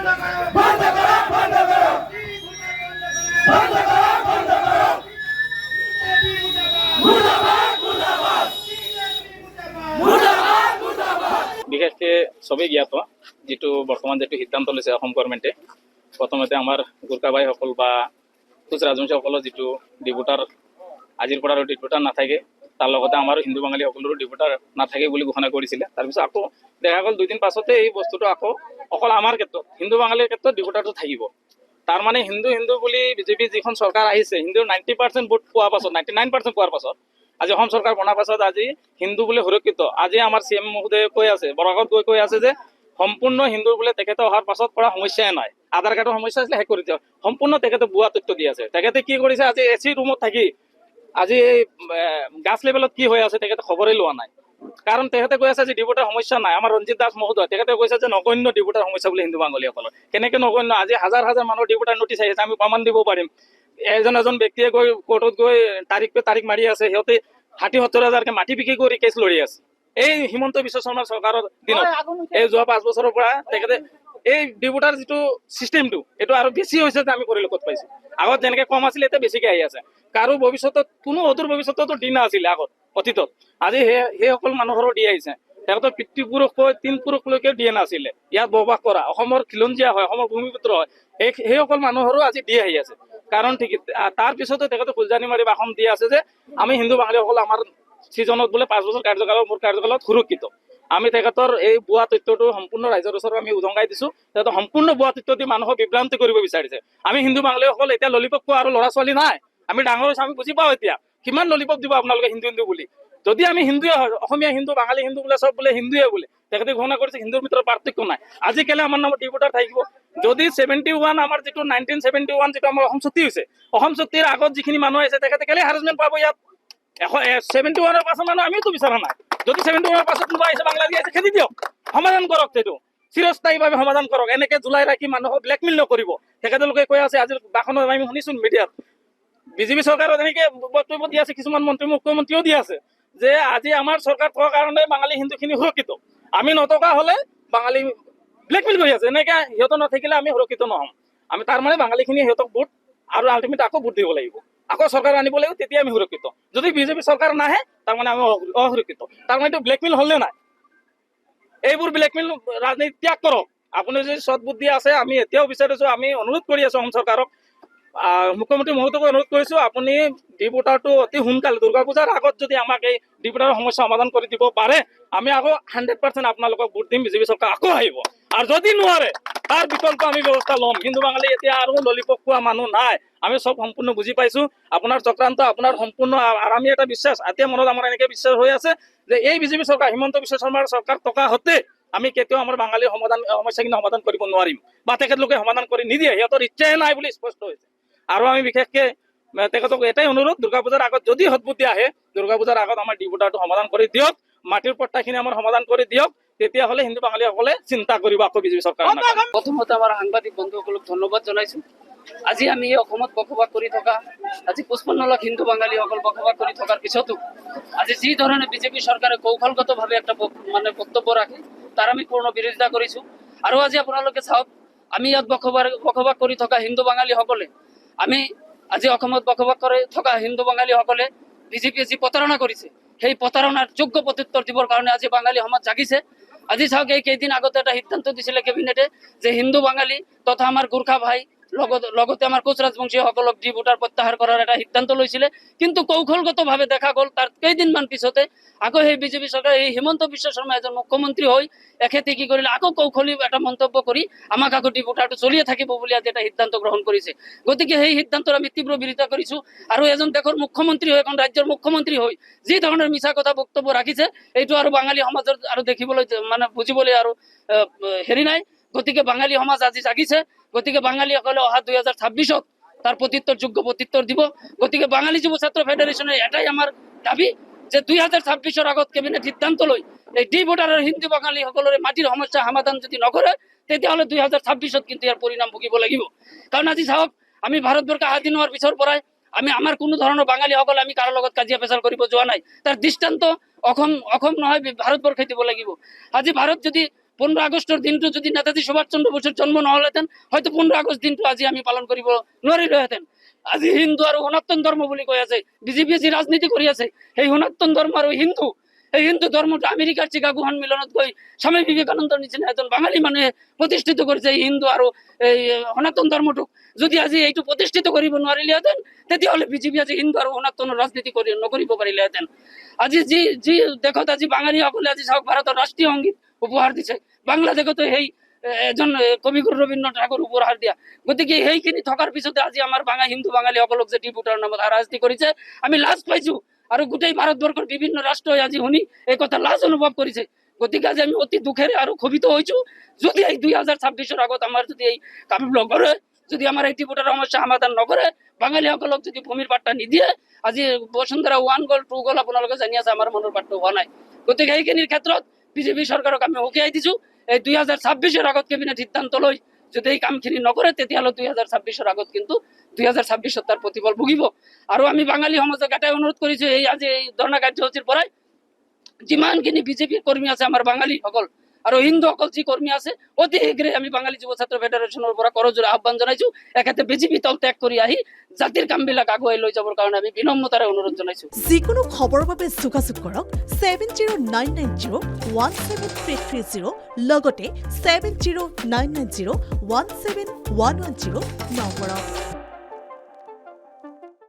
বন্ধ কৰো, বন্ধ কৰো, বন্ধ কৰো, বন্ধ কৰো। মুৰ্দাবাদ, মুৰ্দাবাদ, মুৰ্দাবাদ, মুৰ্দাবাদ। বিশেষকে সবেই জ্ঞাত যিটো বৰ্তমান যিটো সিদ্ধান্ত লৈছে অসম গভৰ্ণমেণ্টে প্ৰথমতে আমাৰ গোৰ্খা ভাইসকল বা কোচ ৰাজবংশীসকলৰ যিটো ডিপুটাৰ আজিৰ পৰা আৰু ডিপুটাৰ নাথাকে তাৰ লগতে আমাৰ হিন্দু বাঙালীসকলৰো ডিপুটাৰ নাথাকে বুলি ঘোষণা কৰিছিলে। তাৰপিছত আকৌ দেখা গ'ল 2 দিন পাছতে এই বস্তুটো আকৌ অকল আমাৰ ক্ষেত্ৰত হিন্দু বাঙালীৰ ক্ষেত্ৰত ডিপুটাৰটো থাকিব। তাৰ মানে হিন্দু হিন্দু বুলি বিজেপি যিখন চৰকাৰ আহিছে হিন্দুৰ 90% ভোট পোৱাৰ পাছত 99% পোৱাৰ পাছত আজি অসম চৰকাৰ বনাৰ পাছত আজি হিন্দু বুলি সুৰক্ষিত। আজি আমাৰ CM মহোদয়ে কৈ আছে বৰাকত কৈ আছে যে সম্পূৰ্ণ হিন্দু বোলে তেখেতে অহাৰ পাছত পৰা সমস্যাই নাই। আধাৰ কাৰ্ডৰ সমস্যা আছিলে শেষ কৰি দিয়ক। সম্পূৰ্ণ তেখেতে ভুৱা তথ্য দি আছে। তেখেতে কি কৰিছে আজি AC ৰুমত থাকি আজি এই গাছ লেভেলত কি হৈ আছে তেখেতে খবৰেই লোৱা নাই। কাৰণ তেখেতে কৈ আছে যে ডিপুটাৰ সমস্যা নাই। আমাৰ ৰঞ্জিত দাস মহোদয় তেখেতে কৈছে যে নগণ্য ডিপুটাৰ সমস্যা বুলি হিন্দু বাঙালীসকলৰ। কেনেকে নগণ্য? আজি হাজাৰ হাজাৰ মানুহৰ ডিপুটাৰ নটিচ আহিছে, আমি প্ৰমাণ দিব পাৰিম। এজন ব্যক্তিয়ে গৈ কোৰ্টত গৈ তাৰিখ মাৰি আছে, সিহঁতে 60-70 হাজাৰকে মাটি বিক্ৰী কৰি কেছ লৰি আছে। এই হিমন্ত বিশ্ব শৰ্মাৰ চৰকাৰৰ দিনত এই যোৱা 5 বছৰৰ পৰা তেখেতে এই ডিপুটাৰ যিটো চিষ্টেমটো এইটো আৰু বেছি হৈছে যে আমি পৰিলক্ষিত পাইছো। আগত যেনেকে কম আছিলে এতিয়া বেছিকে আহি আছে। কাৰো ভৱিষ্যতত কোনো অদূৰ ভৱিষ্যততো দিন নাছিলে আগত অতীতত। আজি সেইসকল মানুহৰো দি আহিছে। তেখেতৰ পিতৃপুৰুষ কৈ 3 পুৰুষলৈকে দিয়ে নাছিলে। ইয়াত বসবাস কৰা অসমৰ খিলঞ্জীয়া হয়, অসমৰ ভূমিপুত্ৰ হয়, সেইসকল মানুহৰো আজি দি আহি আছে। কাৰণ ঠিক তাৰ পিছতে তেখেতে ফুলজানি মাৰি ভাষণ দি আছে যে আমি হিন্দু বাঙালীসকল আমাৰ ছিজনত বোলে 5 বছৰ কাৰ্যকালত মোৰ কাৰ্যকালত সুৰক্ষিত। আমি তেখেতৰ এই ভুৱা তথ্যটো সম্পূৰ্ণ ৰাইজৰ ওচৰত আমি উদঙাই দিছো। তেখেতে সম্পূৰ্ণ ভুৱা তথ্য দি মানুহক বিভ্ৰান্তি কৰিব বিচাৰিছে। আমি হিন্দু বাঙালীসকল এতিয়া ললিপপ খোৱা আৰু ল'ৰা ছোৱালী নাই। আমি ডাঙৰ হৈছো, আমি বুজি পাওঁ এতিয়া কিমান ললিপপ দিব আপোনালোকে হিন্দু হিন্দু বুলি। যদি আমি হিন্দুৱে হয়, অসমীয়া হিন্দু বাঙালী হিন্দু বোলে চব বোলে হিন্দুৱে বোলে তেখেতে ঘোষণা কৰিছে হিন্দুৰ ভিতৰত পাৰ্থক্য নাই। আজিকালি আমাৰ নামত ডিপুটাৰ থাকিব। যদি 71 আমাৰ যিটো 1971 যিটো আমাৰ অসম চুক্তি হৈছে, অসম চুক্তিৰ আগত যিখিনি মানুহ আছে তেখেতে কেলে হাৰাজমেণ্ট পাব ইয়াত? 71 পাছত মানুহ আমিওতো বিচৰা নাই। যদি 71 পাছত কোনোবা আহিছে বাংলাদেশ আহিছে খেদি দিয়ক, সমাধান কৰক, সেইটো চিৰস্থায়ীভাৱে সমাধান কৰক। এনেকে জুলাই ৰাখি মানুহক ব্লেকমেইল নকৰিব। তেখেতেলোকে কৈ আছে আজি ভাষণত আমি শুনিছো মিডিয়াত বিজেপি চৰকাৰত এনেকে বক্তব্য দি আছে, কিছুমান মন্ত্ৰী মুখ্যমন্ত্ৰীও দি আছে যে আজি আমাৰ চৰকাৰ থকাৰ কাৰণে বাঙালী হিন্দুখিনি সুৰক্ষিত। আমি নথকা হলে বাঙালী ব্লেকমেইল কৰি আছে। এনেকে সিহঁতৰ নাথাকিলে আমি সুৰক্ষিত নহম। আমি তাৰ মানে বাঙালীখিনি সিহঁতক ভোট আৰু আল্টিমেট আকৌ ভোট দিব লাগিব, আকৌ চৰকাৰ আনিব লাগিব, তেতিয়া আমি সুৰক্ষিত। যদি বিজেপি চৰকাৰ নাহে তাৰমানে আমি অসুৰক্ষিত। তাৰমানে এইটো ব্লেকমেইল হলে নাই। এইবোৰ ব্লেকমেইল ৰাজনীতি ত্যাগ কৰক। আপুনি যদি সৎ বুদ্ধি আছে, আমি এতিয়াও বিচাৰিছো, আমি অনুৰোধ কৰি আছো অসম চৰকাৰক, মুখ্যমন্ত্ৰী মহোদয়কো অনুৰোধ কৰিছো, আপুনি ডিপুটাৰটো অতি সোনকালে দুৰ্গা পূজাৰ আগত যদি আমাক এই ডিপুটাৰৰ সমস্যা সমাধান কৰি দিব পাৰে, আমি আকৌ 100% আপোনালোকক ভোট দিম, বিজেপি চৰকাৰ আকৌ আহিব। আৰু যদি নোৱাৰে তাৰ বিকল্প আমি ব্যৱস্থা ল'ম। হিন্দু বাঙালী এতিয়া আৰু ললিপপ খোৱা মানুহ নাই। আমি চব সম্পূৰ্ণ বুজি পাইছো আপোনাৰ চক্ৰান্ত, আপোনাৰ সম্পূৰ্ণ। আৰু আমি এটা বিশ্বাস এতিয়া মনত আমাৰ এনেকে বিশ্বাস হৈ আছে যে এই বিজেপি চৰকাৰ হিমন্ত বিশ্ব শৰ্মাৰ চৰকাৰ থকা হতে আমি কেতিয়াও আমাৰ বাঙালীৰ সমস্যাখিনি সমাধান কৰিব নোৱাৰিম, বা তেখেতলোকে সমাধান কৰি নিদিয়ে। সিহঁতৰ ইচ্ছাই নাই বুলি স্পষ্ট হৈছে। আৰু আমি বিশেষকে তেখেতক এটাই অনুৰোধ, দুৰ্গা পূজাৰ আগত যদি সৎবুদ্ধি আহে, দুৰ্গা পূজাৰ আগত আমাৰ ডিপুটাৰটো সমাধান কৰি দিয়ক, মাটিৰ পট্টাখিনি আমাৰ সমাধান কৰি দিয়ক। তেতিয়াহ'লে হিন্দু বাঙালীসকলে চিন্তা কৰিব আকৌ বিজেপি চৰকাৰ। প্ৰথমতে আমাৰ সাংবাদিক বন্ধুসকলক ধন্যবাদ জনাইছো। আজি আমি অসমত বসবাস কৰি থকা আজি 55 লাখ হিন্দু বাঙালীসকল বসবাস কৰি থকাৰ পিছতো আজি যি ধৰণে বিজেপি চৰকাৰে কৌশলগতভাৱে একটা বক্তব্য ৰাখে তাৰ আমি পূৰ্ণ বিৰোধিতা কৰিছো। আৰু আজি আপোনালোকে চাওক, আমি ইয়াত বসবাস কৰি থকা হিন্দু বাঙালীসকলে আমি আজি অসমত বসবাস কৰি থকা হিন্দু বাঙালীসকলে বিজেপিয়ে যি প্ৰতাৰণা কৰিছে সেই প্ৰতাৰণাৰ যোগ্য প্ৰত্যুত্তৰ দিবৰ কাৰণে আজি বাঙালী সমাজ জাগিছে। আজি চাওক, এই কেইদিন আগতে এটা সিদ্ধান্ত দিছিলে কেবিনেটে যে হিন্দু বাঙালী তথা আমাৰ গোৰ্খা ভাই লগতে আমাৰ কোচ ৰাজবংশীসকলক ডিপুটাৰ প্ৰত্যাহাৰ কৰাৰ এটা সিদ্ধান্ত লৈছিলে। কিন্তু কৌশলগতভাৱে দেখা গ'ল তাৰ কেইদিনমান পিছতে আকৌ সেই বিজেপি চৰকাৰে এই হিমন্ত বিশ্ব শৰ্মা এজন মুখ্যমন্ত্ৰী হৈ এখেতে কি কৰিলে, আকৌ কৌশলী এটা মন্তব্য কৰি আমাক আকৌ ডিপুটাৰটো চলিয়ে থাকিব বুলি আজি এটা সিদ্ধান্ত গ্ৰহণ কৰিছে। গতিকে সেই সিদ্ধান্তৰ আমি তীব্ৰ বিৰোধিতা কৰিছো। আৰু এজন দেশৰ মুখ্যমন্ত্ৰী হৈ, এখন ৰাজ্যৰ মুখ্যমন্ত্ৰী হৈ যি ধৰণৰ মিছা কথা বক্তব্য ৰাখিছে, এইটো আৰু বাঙালী সমাজৰ আৰু দেখিবলৈ বুজিবলৈ আৰু হেৰি নাই। গতিকে বাঙালী সমাজ আজি জাগিছে। গতিকে বাঙালীসকলে অহা 2026-ত তাৰ প্ৰত্যুত্তৰ যোগ্য প্ৰত্যুত্তৰ দিব। গতিকে বাঙালী যুৱ ছাত্ৰ ফেডাৰেশ্যনৰ এটাই আমাৰ দাবী যে 2026-ৰ আগত কেবিনেট সিদ্ধান্ত লৈ এই ডিপুটাৰ আৰু হিন্দু বাঙালীসকলৰে মাটিৰ সমস্যা সমাধান যদি নকৰে, তেতিয়াহ'লে 2026-ত কিন্তু ইয়াৰ পৰিণাম ভুগিব লাগিব। কাৰণ আজি চাওক, আমি ভাৰতবৰ্ষ স্বাধীন হোৱাৰ পিছৰ পৰাই আমাৰ কোনো ধৰণৰ বাঙালীসকল আমি কাৰো লগত কাজিয়া পেচাল কৰিব যোৱা নাই। তাৰ দৃষ্টান্ত অসম নহয় ভাৰতবৰ্ষই দিব লাগিব। আজি ভাৰত যদি 15 আগস্টৰ দিনটো যদি নেতাজী সুভাষ চন্দ্ৰ বসুৰ জন্ম নহ'লেহেঁতেন হয়তো 15 আগষ্ট দিনটো আজি আমি পালন কৰিব নোৱাৰিলোহেঁতেন। আজি হিন্দু আৰু সনাতন ধৰ্ম বুলি কৈ আছে বিজেপিয়ে যি ৰাজনীতি কৰি আছে, সেই সনাতন ধৰ্ম আৰু হিন্দু, এই হিন্দু ধৰ্মটো আমেৰিকাৰ চিকাগো সন্মিলনত গৈ স্বামী বিবেকানন্দৰ নিচিনা এজন বাঙালী মানুহে প্ৰতিষ্ঠিত কৰিছে এই হিন্দু আৰু এই সনাতন ধৰ্মটোক। যদি আজি এইটো প্ৰতিষ্ঠিত কৰিব নোৱাৰিলেহেঁতেন তেতিয়াহ'লে বিজেপি আজি হিন্দু আৰু সনাতনৰ ৰাজনীতি নকৰিব পাৰিলেহেঁতেন। আজি যি দেশত আজি বাঙালীসকলে আজি চাওক ভাৰতৰ ৰাষ্ট্ৰীয় সংগীত উপহাৰ দিছে, বাংলাদেশতো সেই এজন কবিগুৰু ৰবীন্দ্ৰনাথ ঠাকুৰ উপহাৰ দিয়া। গতিকে সেইখিনি থকাৰ পিছতে আজি আমাৰ হিন্দু বাঙালীসকলক যে ডিপুটাৰ নামত হাৰাশাস্তি কৰিছে আমি লাজ পাইছো, আৰু গোটেই ভাৰতবৰ্ষৰ বিভিন্ন ৰাষ্ট্ৰই আজি শুনি এই কথা লাজ অনুভৱ কৰিছে। গতিকে আজি আমি অতি দুখেৰে আৰু ক্ষোভিত হৈছো। যদি এই 2026-ৰ আগত আমাৰ যদি এই কাম নকৰে, যদি আমাৰ এই ডিপুটাৰ সমস্যা সমাধান নকৰে, বাঙালীসকলক যদি ভূমিৰ পাট্টা নিদিয়ে, আজি বসুন্ধৰা 1 গ'ল 2 গ'ল আপোনালোকে জানি আছে, আমাৰ মনৰ পাট্টা হোৱা নাই। গতিকে এইখিনিৰ ক্ষেত্ৰত বিজেপি চৰকাৰক আমি সকীয়াই দিছো, এই 2026-ৰ আগত কেবিনেট সিদ্ধান্ত লৈ যদি এই কামখিনি নকৰে তেতিয়াহ'লে 2026-ৰ আগত কিন্তু 2026-ত তাৰ প্ৰতিফল ভুগিব। আৰু আমি বাঙালী সমাজক এটাই অনুৰোধ কৰিছো, এই আজি এই ধৰ্ণা কাৰ্যসূচীৰ পৰাই যিমানখিনি বিজেপিৰ কৰ্মী আছে আমাৰ বাঙালীসকল আৰু হিন্দুসকল যি কৰ্মী আছে অতি শীঘ্ৰে আমি বাঙালী যুৱ ছাত্ৰ ফেডাৰেশ্যনৰ পৰা কৰজোৰে আহ্বান জনাইছো, এখেতে বিজেপি দল ত্যাগ কৰি আহি জাতিৰ কামবিলাক আগুৱাই লৈ যাবৰ কাৰণে আমি বিনম্ৰতাৰে অনুৰোধ জনাইছো। যিকোনো খবৰৰ বাবে যোগাযোগ কৰক 7099017330 লগতে 7099017110 নম্বৰত।